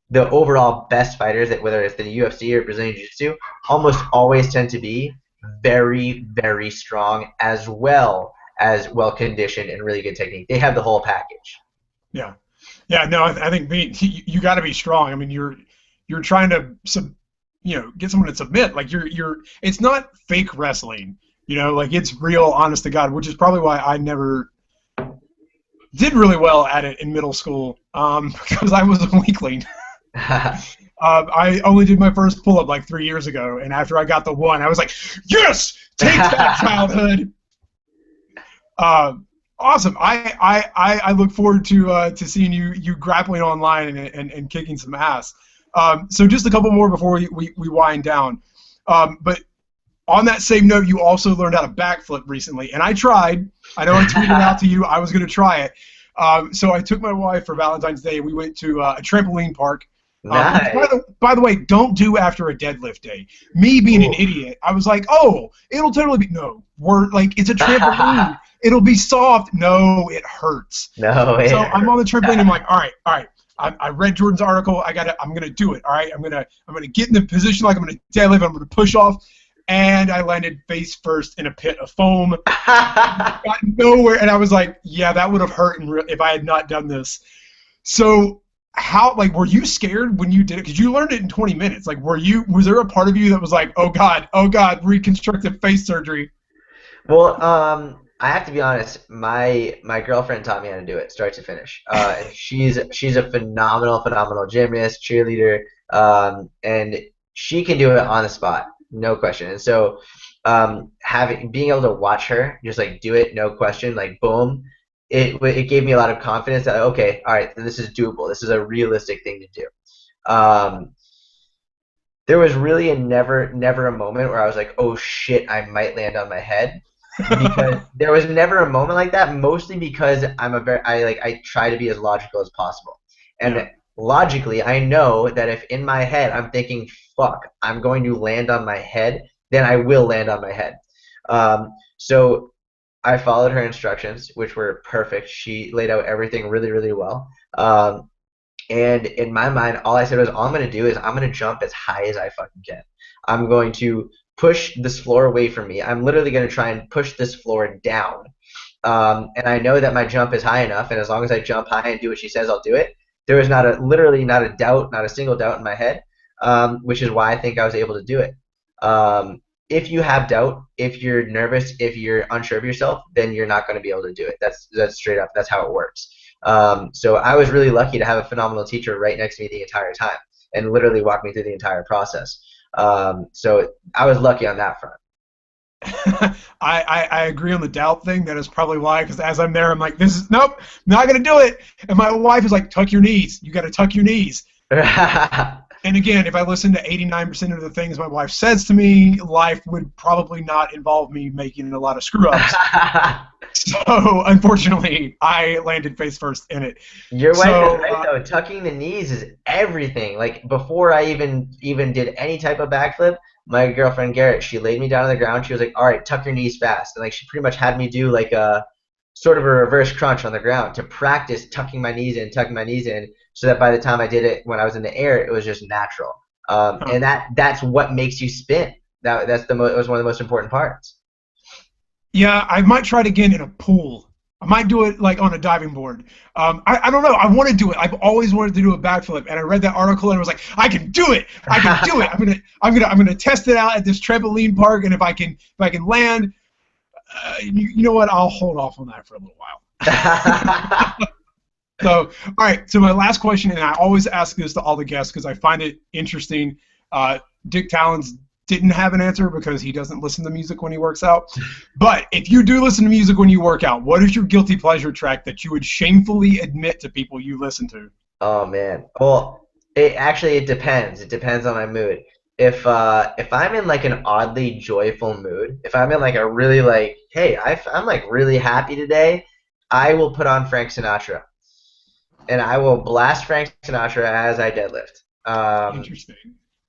the overall best fighters, that whether it's the UFC or Brazilian Jiu-Jitsu, almost always tend to be very, very strong as well as well conditioned and really good technique. They have the whole package. Yeah. Yeah. No, I think you got to be strong. I mean, you're trying to get someone to submit. Like it's not fake wrestling. Like it's real, honest to God, which is probably why I never did really well at it in middle school, because I was a weakling. I only did my first pull-up like 3 years ago, and after I got the one, I was like, yes, take that, childhood. Awesome. I look forward to seeing you grappling online and kicking some ass. So just a couple more before we wind down. But on that same note, you also learned how to backflip recently, and I tried. I know I tweeted out to you I was going to try it. So I took my wife for Valentine's Day, and we went to a trampoline park. Nice. By the way, don't do after a deadlift day. Me being an idiot, I was like, oh, it'll totally be, no, it's a trampoline. It'll be soft. No, it hurts. No, so I'm on the trampoline. I'm like, all right. I read Jordan's article. I'm gonna do it. All right. I'm gonna get in the position like I'm gonna deadlift. I'm gonna push off, and I landed face first in a pit of foam. Got nowhere, and I was like, yeah, that would have hurt if I had not done this. So were you scared when you did it? Because you learned it in 20 minutes. Like, was there a part of you that was like, oh God, reconstructive face surgery? Well, I have to be honest. My girlfriend taught me how to do it, start to finish. And she's a phenomenal gymnast, cheerleader, and she can do it on the spot, no question. And so, being able to watch her just like do it, no question, like boom. It gave me a lot of confidence that, okay, all right, this is doable. This is a realistic thing to do. There was really never a moment where I was like, oh shit, I might land on my head, because there was never a moment like that. Mostly because I try to be as logical as possible, and logically, I know that if in my head I'm thinking, fuck, I'm going to land on my head, then I will land on my head. So I followed her instructions, which were perfect. She laid out everything really, really well. And in my mind, all I said was, all I'm going to do is I'm going to jump as high as I fucking can. I'm going to push this floor away from me. I'm literally going to try and push this floor down. And I know that my jump is high enough, and as long as I jump high and do what she says, I'll do it. There was literally not a doubt, not a single doubt in my head. which is why I think I was able to do it. If you have doubt, if you're nervous, if you're unsure of yourself, then you're not going to be able to do it. That's straight up. That's how it works. So I was really lucky to have a phenomenal teacher right next to me the entire time and literally walk me through the entire process. So I was lucky on that front. I agree on the doubt thing. That is probably why, because as I'm there, I'm like, nope, not going to do it. And my wife is like, tuck your knees. You got to tuck your knees. And again, if I listen to 89% of the things my wife says to me, life would probably not involve me making a lot of screw-ups. So, unfortunately, I landed face first in it. Your wife is right, though. Tucking the knees is everything. Like, before I even did any type of backflip, my girlfriend Garrett, she laid me down on the ground. She was like, all right, tuck your knees fast. And, like, she pretty much had me do, like, a sort of a reverse crunch on the ground to practice tucking my knees in, so that by the time I did it when I was in the air, it was just natural. And that's what makes you spin. It was one of the most important parts. Yeah, I might try it again in a pool. I might do it like on a diving board. I don't know. I want to do it. I've always wanted to do a backflip, and I read that article and I was like, I can do it. I can do it. I'm gonna test it out at this trampoline park, and if I can land, you know what? I'll hold off on that for a little while. So, all right. So my last question, and I always ask this to all the guests because I find it interesting. Dick Talons didn't have an answer because he doesn't listen to music when he works out. But if you do listen to music when you work out, what is your guilty pleasure track that you would shamefully admit to people you listen to? Oh man. Well, it depends. It depends on my mood. If I'm in like an oddly joyful mood, if I'm in like a really like, hey, I'm like really happy today, I will put on Frank Sinatra. And I will blast Frank Sinatra as I deadlift. Interesting.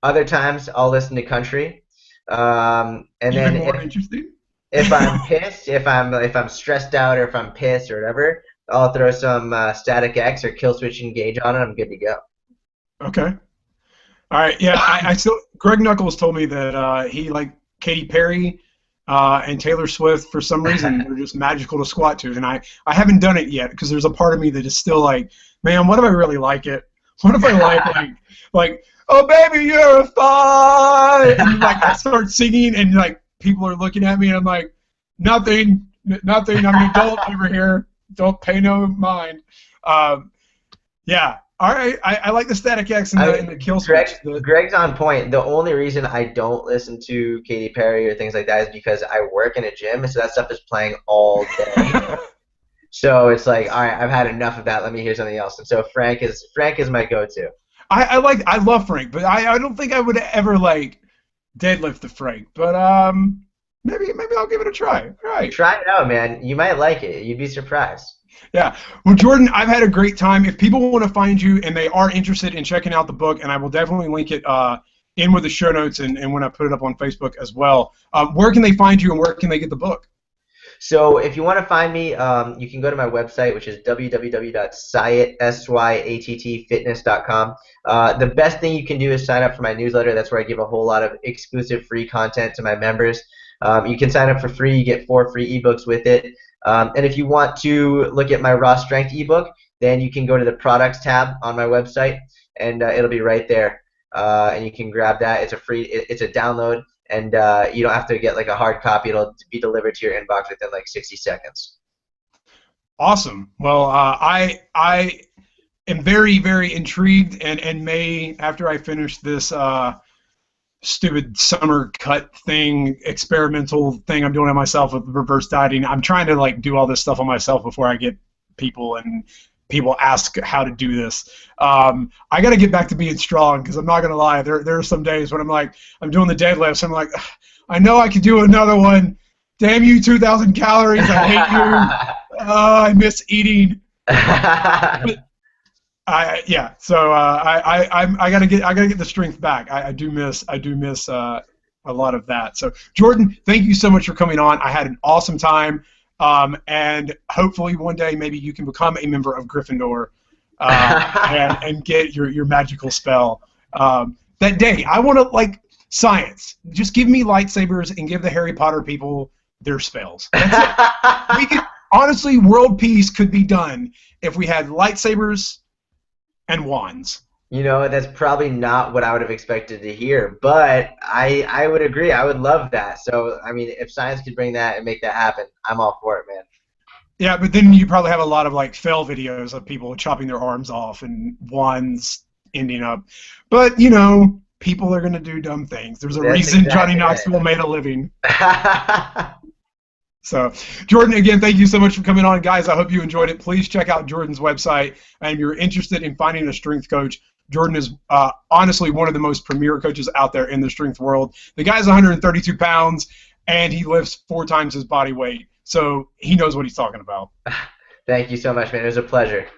Other times I'll listen to country. And Even then more interesting? if I'm pissed, if I'm stressed out, or if I'm pissed or whatever, I'll throw some Static X or Kill Switch Engage on, and I'm good to go. Okay. All right. Yeah. I still. Greg Knuckles told me that he liked Katy Perry and Taylor Swift for some reason. They're just magical to squat to, and I haven't done it yet because there's a part of me that is still like, man, what if I really like it? What if I like oh baby you're fine, and like I start singing and like people are looking at me and I'm like, nothing, I'm an adult over here, don't pay no mind. Yeah. All right, I like the Static X and the Kill Switch. Greg's on point. The only reason I don't listen to Katy Perry or things like that is because I work in a gym, and so that stuff is playing all day. So it's like, all right, I've had enough of that. Let me hear something else. And so Frank is my go-to. I love Frank, but I don't think I would ever like deadlift the Frank. But maybe I'll give it a try. All right. Try it out, man. You might like it. You'd be surprised. Yeah. Well, Jordan, I've had a great time. If people want to find you and they are interested in checking out the book, and I will definitely link it in with the show notes and when I put it up on Facebook as well, where can they find you and where can they get the book? So if you want to find me, you can go to my website, which is www.syattfitness.com. The best thing you can do is sign up for my newsletter. That's where I give a whole lot of exclusive free content to my members. You can sign up for free. You get 4 free ebooks with it. And if you want to look at my Raw Strength ebook, then you can go to the products tab on my website, and it'll be right there. And you can grab that. It's a free. It's a download, and you don't have to get like a hard copy. It'll be delivered to your inbox within like 60 seconds. Awesome. Well, I am very, very intrigued, and may, after I finish this stupid summer cut thing, experimental thing I'm doing on myself with reverse dieting, I'm trying to like do all this stuff on myself before I get people and people ask how to do this. I got to get back to being strong, because I'm not going to lie, there are some days when I'm like, I'm doing the deadlifts, I'm like, I know I could do another one. Damn you, 2,000 calories, I hate you. I miss eating. But, yeah, so I gotta get the strength back. I do miss a lot of that. So Jordan, thank you so much for coming on. I had an awesome time, and hopefully one day maybe you can become a member of Gryffindor and get your magical spell. That day, I want to like science. Just give me lightsabers and give the Harry Potter people their spells. That's it. We could honestly, world peace could be done if we had lightsabers and wands. You know, that's probably not what I would have expected to hear, but I would agree. I would love that. So, I mean, if science could bring that and make that happen, I'm all for it, man. Yeah, but then you probably have a lot of like fail videos of people chopping their arms off and ones ending up. But you know, people are gonna do dumb things. There's a That's reason Johnny exactly Knoxville made a living. it. So, Jordan, again, thank you so much for coming on, guys. I hope you enjoyed it. Please check out Jordan's website, and if you're interested in finding a strength coach. Jordan is honestly one of the most premier coaches out there in the strength world. The guy's 132 pounds, and he lifts 4 times his body weight. So he knows what he's talking about. Thank you so much, man. It was a pleasure.